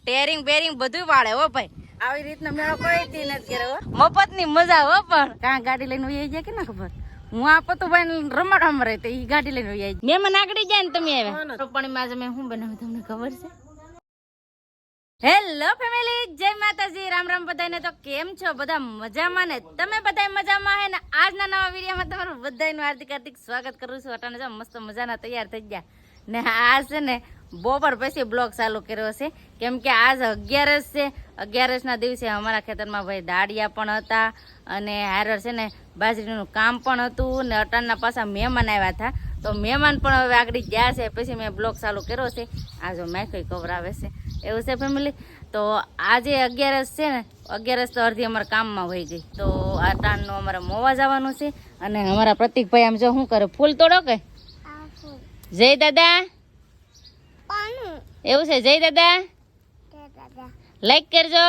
ટેરિંગ bearing બધું વાળે હો ભાઈ. આવી રીતનો મેળો કોઈ થી નથી કર્યો. મફત ની મજા હો પણ કાં ગાડી લઈને વહી જાય કે ના ખબર. હું આ પતુભાઈ રમાડવામાં રહી તો ઈ ગાડી લઈને વહી જાય. મેં મને આગળ જાય ને તમે આવ્યા પણ માં મેં શું બનાવ્યું તમને ખબર છે? હેલો ફેમિલી, જય માતાજી, રામ રામ બધાને. તો કેમ છો બધા? મજામાં ને? તમે બધા મજામાં હે ને? આજના નવા વિડીયોમાં તમારું બધાનું હાર્દિક હાર્દિક સ્વાગત કરું છું. અટાણે જો મસ્ત મજાના તૈયાર થઈ ગયા ને આ છે ને બપોર પછી બ્લોગ ચાલુ કર્યો છે કેમ કે આજ 11 છે. 11 ના દિવસે અમારા ખેતરમાં ભાઈ દાડિયા પણ હતા અને હારર છે ને બાજરીનું કામ પણ હતું ને અટાણના પાછા મહેમાન આવ્યા હતા. તો મહેમાન પણ હવે આગળ ગયા છે પછી મેં બ્લોગ ચાલુ કર્યો છે. આ જો મેં કવર આવે છે એવું છે ફેમિલી. તો આજે 11 છે ને 11 તો અડધી અમારા કામમાં વહી ગઈ. તો આ ટાણનું અમારે મોવા જવાનું છે અને અમારા પ્રતિકભાઈ આમ જો શું કરે, ફૂલ તોડો કે જય દાદા એવું છે? જય દાદા લાઈક કરજો.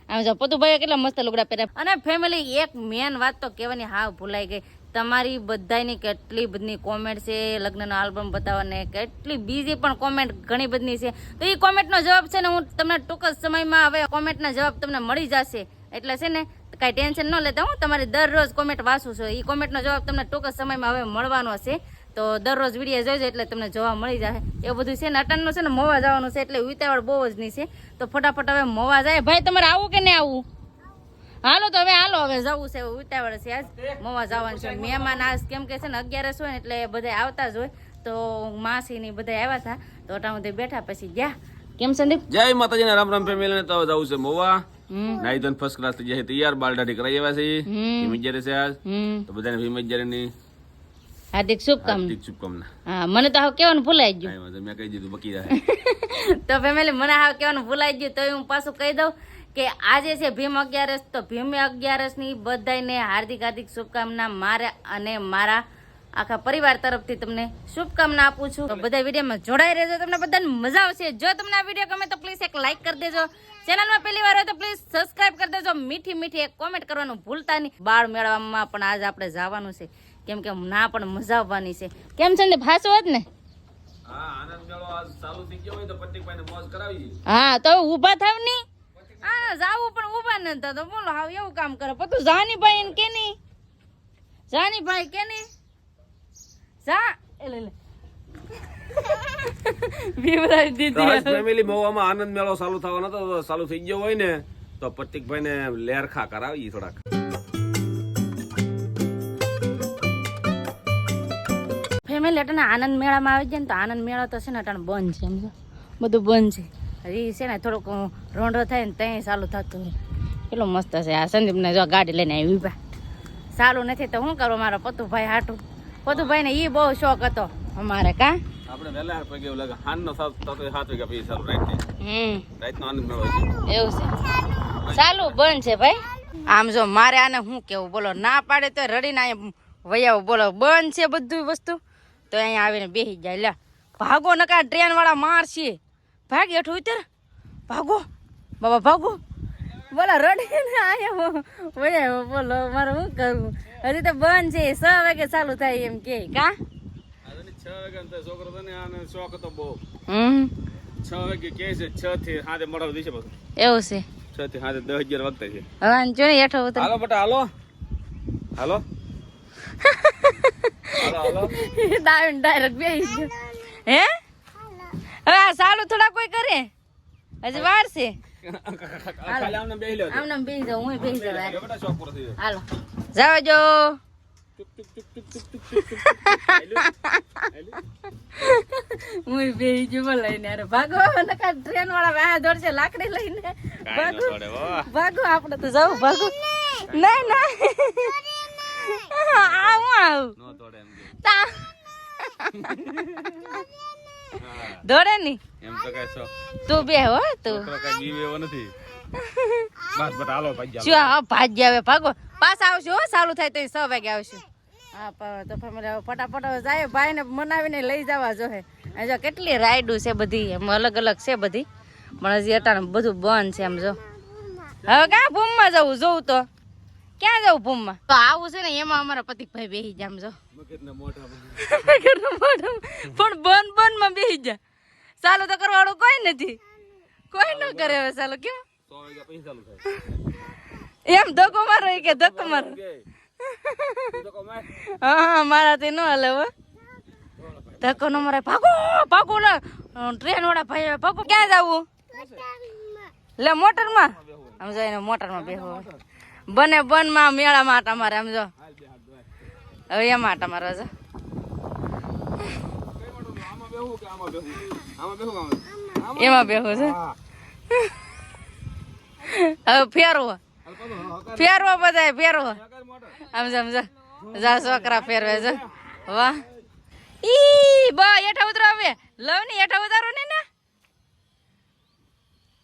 આમ જો પતુભાઈ કેટલા મસ્ત લુગડા પહેર્યા. અને ફેમિલી એક મેન વાત તો કહેવાની હાવ ભૂલાઈ ગઈ. તમારી બધાની કેટલી બધી કોમેન્ટ છે લગ્નનો આલ્બમ બતાવવાને, કેટલી બીજી પણ કોમેન્ટ ઘણી બધી છે. તો એ કોમેન્ટનો જવાબ છે ને હું તમને ટૂંક જ સમયમાં હવે કોમેન્ટના જવાબ તમને મળી જશે. એટલે છે ને કાંઈ ટેન્શન ન લેતા, હું તમારી દરરોજ કોમેન્ટ વાંચું છું. એ કોમેન્ટનો જવાબ તમને ટૂંક જ સમયમાં હવે મળવાનો છે. તો દરરોજ વિડીયો જોઈજો એટલે તમને જોવા મળી જાય. એવું બધું છે ને અટાણનું છે ને મોવા જવાનું છે એટલે ઉતાવળ બહુ જ નહીં છે. તો ફટાફટ હવે મોવા જાય. ભાઈ તમારે આવું કે નહીં આવું? હાલો તો હવે હાલો, હવે જવું છે, ઉતાવળ છે. આજ મોવા જવાનું છે. મહેમાન આજ કેમ કે છે ને 11 હોય ને એટલે બધા આવતા જ હોય. તો માસી ની બધા આવ્યા હતા તો અટાણું બેઠા પછી ગયા. કેમ સંદીપ? જય માતાજી, રામ રામ ફેમિલી. તો જવું છે મોવા. નાઈ ધોઈને ફર્સ્ટ ક્લાસ થઈ જાય તૈયાર, બાલ દાઢી કરાવી આવ્યા છે. ભીમજરે છે આજ તો બધાને ભીમજરે ની હાર્દિક શુભકામના. હાર્દિક શુભકામના. હા, મને તો હાવ કેવાનું ભૂલાઈ ગયું. મેં કહી દીધું બકી જાય. તો ફેમિલી મને હાવ કેવાનું ભૂલાઈ ગયું તો હું પાછું કહી દઉં કે આજે છે ભીમ 11. તો ભીમ 11 ની બધાને હાર્દિક હાર્દિક શુભકામના. મારે અને મારા આખા પરિવાર તરફથી તમને શુભકામના આપું છું. તો બધા વિડીયોમાં જોડાઈ રહેજો, તમને બધાને મજા આવશે. જો તમને આ વિડીયો ગમે તો પ્લીઝ એક લાઈક કરી દેજો. ચેનલમાં પહેલી વાર હોય તો પ્લીઝ સબસ્ક્રાઇબ કરી દેજો. મીઠી મીઠી એક કોમેન્ટ કરવાનું ભૂલતા નહીં. બાળ મેળવામાં પણ આજે આપણે જવાનું છે કેમ કે ના પણ મજા આવવાની છે. કેમ છે ને ફાસો જ ને? હા તો ઊભા થાવ ની. હા જાવું પણ ઊભા ન થતા તો બોલો હાવ એવું કામ કરે. પતું જાની ભાઈ કે નહીં? જાની ભાઈ કે નહીં? જા લે લે બીવરાઈ દીધી. ફેમિલી મોવામાં આનંદ મેળો ચાલુ થવાનો હતો તો ચાલુ થઈ ગયો હોય ને તો પ્રતિકભાઈ ને લેરખા કરાવી થોડાક. ફેમિલી અટાણે આનંદ મેળામાં આવી જાય ને તો આનંદ મેળો તો છે ને અટાણે બંધ છે. સમજો બધું બંધ છે. હજી છે ને થોડુંક રોંઢો થાય ને ત્યાં ચાલુ થતું હોય. કેટલો મસ્ત છે. આ સંદીપને જો ગાડી લઈને આવી ઉભા. ચાલુ નથી તો શું કરું મારો પતુભાઈ હાટું. પતુભાઈ ને ઈ બહુ શોખ હતો અમારે. કા આપણે વેલા પગે લાગે હાનનો 7 વાગ્યા પછી ચાલુ રાઈટ. રાઈટનો આનંદ મેળો છે. એવું છે. ચાલુ બંધ છે ભાઈ. આમ જો મારે આને શું કેવું બોલો, ના પાડે તો રડીને અહીંયા વૈયાવ બોલો બંધ છે બધું વસ્તુ તો અહીંયા આવીને બેસી જાય. લે ભાગો નકા ટ્રેન વાળા મારશે. ભાગ હેઠું ઉતર, ભાગો બાબા ભાગો. બોલો રડીને આયા વૈયાવ બોલો મારે શું કરવું. હજી તો બંધ છે. 6 વાગે ચાલુ થાય એમ કે. કા 6 વાગે છોકરો તો ને આને શોખ હતો બહુ. 6 વાગે કે છે 6 થી હાથે મળવા દેશે બધું. એવું છે. 6 થી હાથે 10-11 વાગતા છે. હવે જો ને હેઠો ઉતર. હાલો બટા હાલો હાલો હાલો હાલો ડાયરેક્ટ બેસી ગયો. હે હવે આ ચાલુ થોડા કોઈ કરે હજી વાર છે. ખાલી આમને બેહી લ્યો. આમને બેસી જાવ, હું બેસી જાવ. બેટા શોખ પૂરો થઈ જાય. હાલો જાવ જો. હું બેસી જો લઈને. અરે ભાગો નકા ટ્રેન વાળા વાહ દોડશે લાકડી લઈને. ભાગો ભાગો આપણે તો જાવ. ભાગો નહીં ના આવું આવું નો તોડે એમ કે. દોડે ની એમ તો કઈ છો તું બે હો તું કઈ બીવે એવો નથી. બસ બટા હાલો ભાઈ જો હા ભાગ્ય આવે. ભાગો પાછા આવશું હો. ચાલુ થાય તો 6 વાગે આવશું. હા તો ફેમિલી ફટાફટ જાય. ભાઈ ને મનાવીને લઈ જવા જોહે. જો કેટલી રાઈડું છે બધી એમ અલગ અલગ છે બધી પણ હજી અટાણે બધું બંધ છે. એમ જો હવે ક્યાં ભૂમમાં જવું જોવું તો ક્યાં જવું ભૂમમાં તો આવું છે ને એમાં અમારા પતિકભાઈ બેસી જાય. આમ જો પણ બંધ માં બેસી જાય. ચાલુ તો કરવાળું કોઈ નથી. કોઈ ન કરે હવે ચાલો કેમ 100 વાગ્યા પછી ચાલુ થાય એમ ધક્કો મારો એ કે ધક્કો મારો તું તો કમાય હા મારાથી ન હલે હો ધક્કો ન મારે ભાગો ભાગો લે ટ્રેન વાળા ભાઈ ભાગો ક્યાં જવું લે મોટરમાં આમ જો એને મોટરમાં બેહો બને બનમાં મેળામાં આટા મારે આમ જો હવે એમાં આટા મારે જો આમાં બેહું કે આમાં બેહું આમાં બેહું આમાં એમાં બેહો છે હવે ફેરવો ફેરવો બધાય ફેરવો આમ જો જા છોકરા ફેરવે છે વાહ ઈ બા એઠા ઉતરો હવે લવ ની એઠા ઉતારો ને ના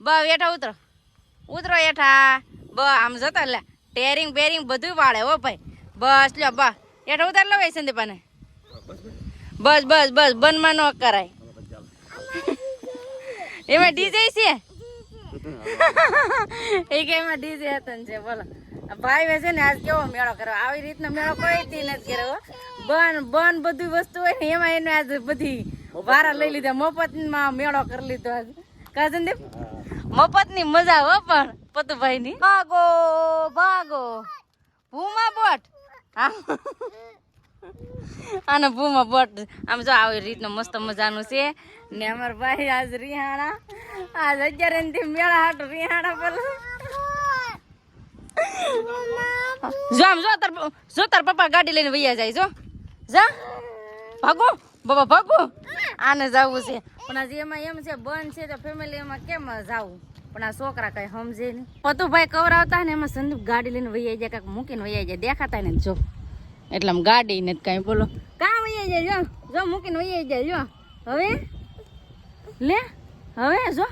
બા એઠા ઉતરો ઉતરો એઠા બા આમ જતા લે ટેરિંગ બેરિંગ બધું વાળે હો ભાઈ બસ લ્યો બા એઠા ઉતાર લો સંદીપાને બસ બસ બસ બનમાં ન કરાય એમાં ડીજે છે એ કે એમાં ડીજે હતા છે બોલો ભાઈ વેસે ને આજ કેવો મેળો કરો આવી રીતનો મેળો કોઈ દી નથી કર્યો બન બધી વસ્તુ હોય ને એમાં એને આજ બધી વારા લઈ લીધા મફત માં મેળો કરી લીધો આજ કા સંદીપ મફત ની મજા હો પણ પતુભાઈ ની ભાગો ભાગો ભૂમા બોટ આને ભૂમા બોટ આમ જો આવી રીતનું મસ્ત મજાનું છે ને અમાર ભાઈ આજ રિહાણા આજ 11 થી મેળા હાટુ રિહાણા બોલો જો આમ જો તાર પપ્પા ગાડી લઈને વૈયા જાય જો જા ભાગો બાબા ભાગો આને જાવું છે પણ આજે એમાં એમ છે બંધ છે તો ફેમિલી એમાં કેમ જાવું પણ આ છોકરા કઈ સમજે નહીં પતુભાઈ કવરાવતા ને એમાં સંદીપ ગાડી લઈને વૈયા જાય કાંક મૂકીને વૈયા જાય દેખાતા ને જો એટલે આમ ગાડી ને કઈ બોલો કાં વૈયા જાય જો મૂકીને વૈયા જાય જો હવે લે હવે જો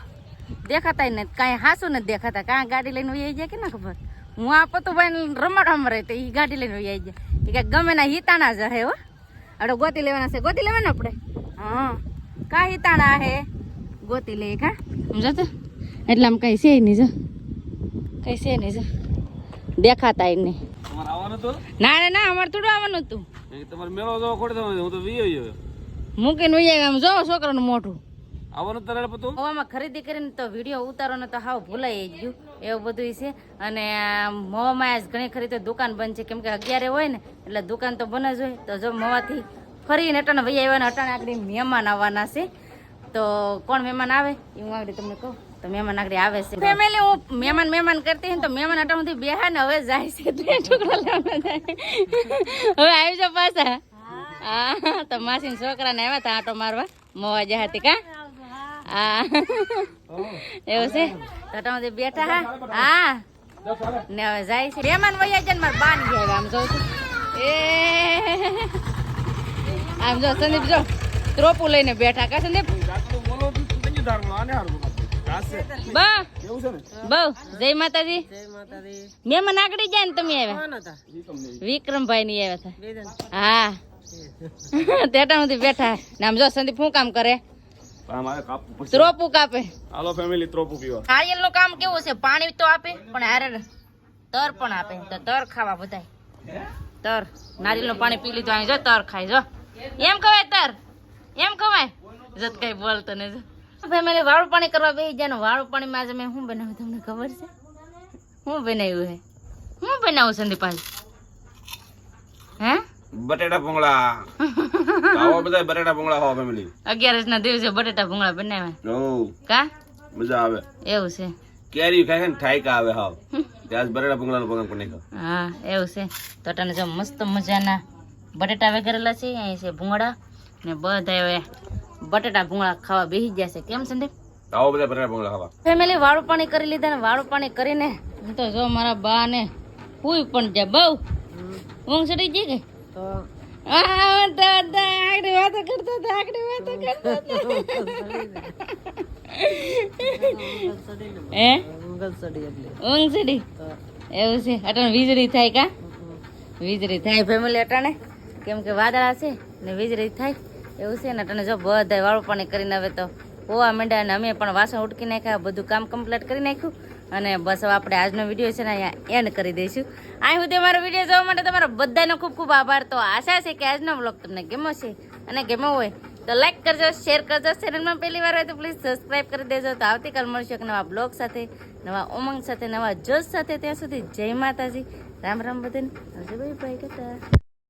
દેખાતા ને કાંઈ હાસું નથી દેખાતા કાં ગાડી લઈને વૈયા જાય કે ના ખબર હું આ પતુભાઈ રમાડવામાં રહે તો એ ગાડી લઈને વૈયા જાય એ કાંઈક ગમે ના હિતાણા જ હે હો આપણે ગોતી લેવાના છે ગોતી લેવાના આપણે હા કા હિતાણા હે ગોતી લે કા સમજો તો એટલે આમ કઈ છે નહીં જો કઈ છે નહીં જો દેખાતા નહીં તમારે આવવાનું હતું ના ના અમારે થોડું આવવાનું હતું તમારે મેળો જો ખોટે તમે હું તો વીયો મૂકીને વૈયા આમ જો છોકરાનું મોઢું આવવાનું તારે પતું હવામાં ખરીદી કરીને તો વિડીયો ઉતારવાનો તો હાવ ભૂલાઈ ગયું એવું બધું છે અને મોવામાં આજ ઘણી ખરી તો દુકાન બંધ છે કેમ કે 11 હોય ને એટલે દુકાન તો બંધ જ હોય તો જો મોવાથી ફરીને અટાણે વૈયા આવ્યા અટાણે આગળ મહેમાન આવવાના છે તો કોણ મહેમાન આવે એ હું આગળ તમને કહું તો મહેમાન આગળ આવે છે ફેમિલી હું મહેમાન કરતી હોય ને તો મહેમાન અટાણુંથી બેહા ને હવે જાય છે તો છોકરા લેવા જાય હવે આવી જાવ પાછા હા તો માસીના છોકરાને આવ્યા હતા આટો મારવા મોવા જ્યાં હતી કા હા એવું છે તો તમે બેઠા હા ને હવે જાય છે મહેમાન વૈયા જાય ને મારા બાન ગયા આમ જોઉં છું એ આમ જો સંદીપ જો ત્રોપું લઈને બેઠા કા સંદીપ બા બહુ જય માતાજી મહેમાન આગળ જાય ને તમે આવ્યા વિક્રમભાઈ ની આવ્યા હતા હા તેટા સુધી બેઠા ને આમ જો સંદીપ શું કામ કરે ત્રોપું કાપે હાલો ફેમિલી ત્રોપું પીવા નાળિયેર નું કામ કેવું છે પાણી તો આપે પણ હારે તર પણ આપે તો તર ખાવા બધાય તર નારિયેળ નું પાણી પી લીધું અહીં જો તર ખાય જો એમ ખવાય તર એમ ખવાય જત કઈ બોલતો ને જો ફેમિલી વાળું પાણી કરવા બેસી જાય ને વાળું પાણીમાં આજે મેં શું બનાવ્યું તમને ખબર છે શું બનાવ્યું હે શું બનાવું સંદીપ આજે હે બટેટા ભૂંગળા આવો બધા બટેટા ભૂંગળા ખાઓ ફેમિલી 11 ના દિવસે બટેટા ભૂંગળા બનાવ્યા ઓ કા મજા આવે એવું છે કેરી ખાય ને ઠાયકા આવે હાવ ત્યાં બટેટા ભૂંગળાનો પ્રોગ્રામ કરી નાખ્યો હા એવું છે તો તને જો મસ્ત મજાના બટેટા વગેરેલા છે અહીં છે ભૂંગળા ને બધા હવે બટેટા ભૂંગળા ખાવા બેસી ગયા છે કેમ સંદીપ આવો બધા બટેટા ભૂંગળા ખાવા ફેમિલી વાળું પાણી કરી લીધા ને વાળું પાણી કરીને હું તો જો મારા બા ને હુઈ પણ જાય બહુ ઊંઘ ચડી ગઈ કે વાતો કરતા ઊંઘ ચડી એવું છે અટાણે વીજળી થાય કા વીજળી થાય ફેમિલી અટાણે કેમ કે વાદળા છે ને વીજળી થાય એવું છે ને અટાણે જો બધા વાળું પાણી કરીને હવે તો હોવા માંડ્યા અને અમે પણ વાસણ ઉટકી નાખ્યા બધું કામ કમ્પ્લીટ કરી નાખ્યું અને બસ હવે આપણે આજનો વિડીયો છે ને અહીંયા એન્ડ કરી દઈશું અહીં સુધી અમારો વિડીયો જોવા માટે તમારો બધાનો ખૂબ ખૂબ આભાર તો આશા છે કે આજનો વ્લોગ તમને ગમ્યો છે અને ગમ્યો હોય તો લાઈક કરજો, શેર કરજો. ચેનલમાં પહેલી વાર હોય તો પ્લીઝ સબસ્ક્રાઇબ કરી દેજો. તો આવતીકાલ મળશું એક નવા બ્લોગ સાથે, નવા ઉમંગ સાથે, નવા જોશ સાથે. ત્યાં સુધી જય માતાજી, રામ રામ બધાને. Bye bye.